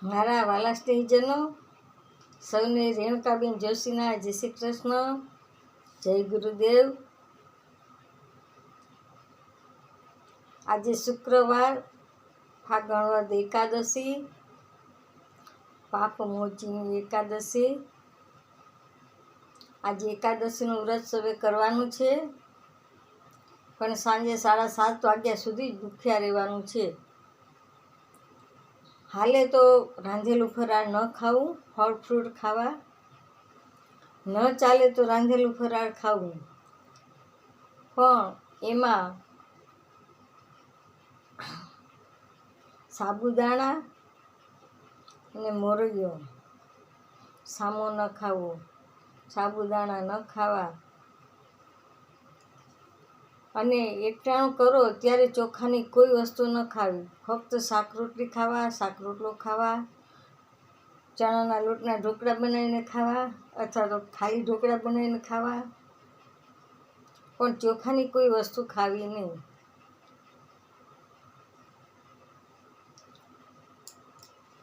મારા વાલા સ્નેહીજનો, સૌને રેણુકાબેન જોશીના જય શ્રી કૃષ્ણ, જય ગુરુદેવ. આજે શુક્રવાર, ફાગણ વદ એકાદશી, પાપમોચીની એકાદશી. આજે એકાદશીનું વ્રત સવે કરવાનું છે, પણ સાંજે 7:30 વાગ્યા સુધી ભૂખ્યા રહેવાનું છે. હાલે તો રાંધેલું ફરાળ ન ખાવું, ફળ ફ્રૂટ ખાવા. ન ચાલે તો રાંધેલું ફરાળ ખાવું, પણ એમાં સાબુદાણા અને મોરૈયો સામો ન ખાવો, સાબુદાણા ન ખાવા. અને એકટાણું કરો ત્યારે ચોખાની કોઈ વસ્તુ ન ખાવી, ફક્ત શાક રોટલી ખાવા, શાક રોટલો ખાવા, ચણાના લોટના ઢોકળા બનાવીને ખાવા, અથવા તો ખાલી ઢોકળા બનાવીને ખાવા, પણ ચોખાની કોઈ વસ્તુ ખાવી નહીં.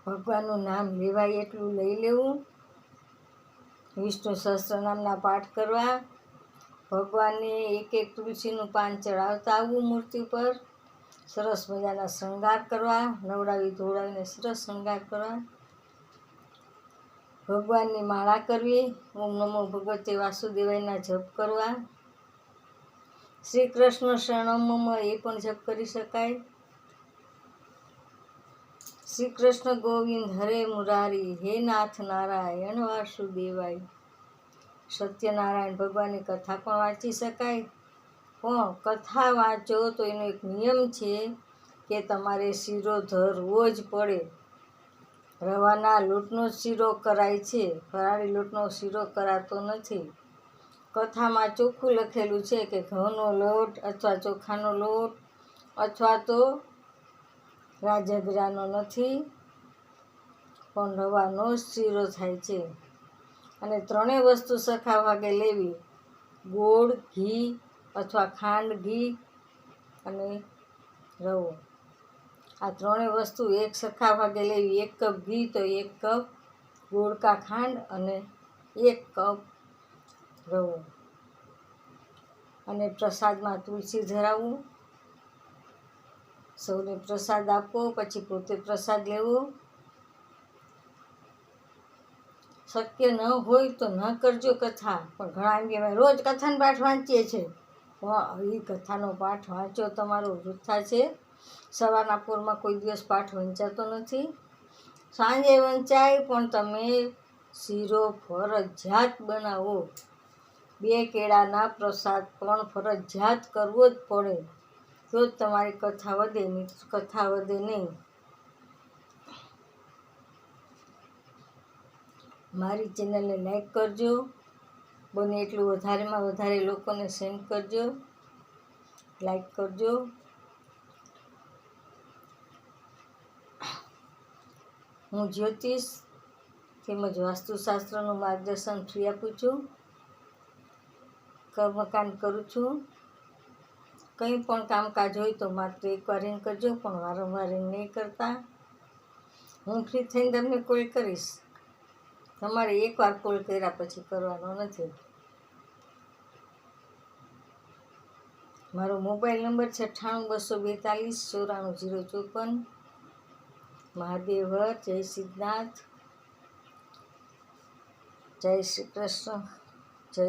ભગવાનનું નામ લેવાય એટલું લઈ લેવું, વિષ્ણુ સહસ્ત્રનામના પાઠ કરવા, ભગવાનને એક તુલસીનું પાન ચડાવતા આવવું મૂર્તિ પર, સરસ મજાના શણગાર કરવા, નવડાવી ધોવડાવીને સરસ શણગાર કરવા, ભગવાનની માળા કરવી, ઓમ નમો ભગવતે વાસુદેવાયના જપ કરવા, શ્રી કૃષ્ણ શરણમ એ પણ જપ કરી શકાય. શ્રી કૃષ્ણ ગોવિંદ હરે મુરારી, હે નાથ નારાયણ વાસુદેવાય. સત્યનારાયણ ભગવાનની કથા પણ વાંચી શકાય, પણ કથા વાંચો તો એનો એક નિયમ છે કે તમારે શીરો ધરવો જ પડે. રવાના લોટનો જ શીરો કરાય છે, ફરાળી લોટનો શીરો કરાતો નથી. કથામાં ચોખ્ખું લખેલું છે કે ઘઉંનો લોટ અથવા ચોખાનો લોટ અથવા તો રાજગરાનો નથી, પણ રવાનો જ શીરો થાય છે. અને ત્રણેય વસ્તુ સરખા ભાગે લેવી, ગોળ, ઘી અથવા ખાંડ, ઘી અને રવો. આ ત્રણેય વસ્તુ એક સરખા ભાગે લેવી. 1 કપ ઘી તો 1 કપ ગોળ કા ખાંડ અને 1 કપ રવો. અને પ્રસાદમાં તુલસી ધરાવવું, સૌને પ્રસાદ આપવો, પછી પોતે પ્રસાદ લેવો. શક્ય ન હોય તો ન કરજો કથા, પણ ઘણા એમ કહેવાય રોજ કથાનો પાઠ વાંચીએ છીએ, પણ એ કથાનો પાઠ વાંચો તમારો વૃથા છે. સવારના પોરમાં કોઈ દિવસ પાઠ વંચાતો નથી, સાંજે વંચાય, પણ તમે શીરો ફરજિયાત બનાવો. 2 કેળાના પ્રસાદ પણ ફરજિયાત કરવો જ પડે, તો જ તમારી કથા વધે, નહીં કથા વધે નહીં. મારી ચેનલને લાઈક કરજો, બને એટલું વધારેમાં વધારે લોકોને સેન્ડ કરજો, લાઈક કરજો. હું જ્યોતિષ તેમજ વાસ્તુશાસ્ત્રનું માર્ગદર્શન ફ્રી આપું છું, કર્મકાંડ કરું છું. કંઈ પણ કામકાજ હોય તો માત્ર એકવાર રિંગ કરજો, પણ વારંવાર રિંગ નહીં કરતા. હું ફ્રી થઈને તમને કોલ કરીશ, તમારે એકવાર કોલ કર્યા પછી કરવાનો નથી. મારો મોબાઈલ નંબર છે 98 242 94 054. મહાદેવ હર, જય સિદ્ધનાથ, જય શ્રી કૃષ્ણ, જય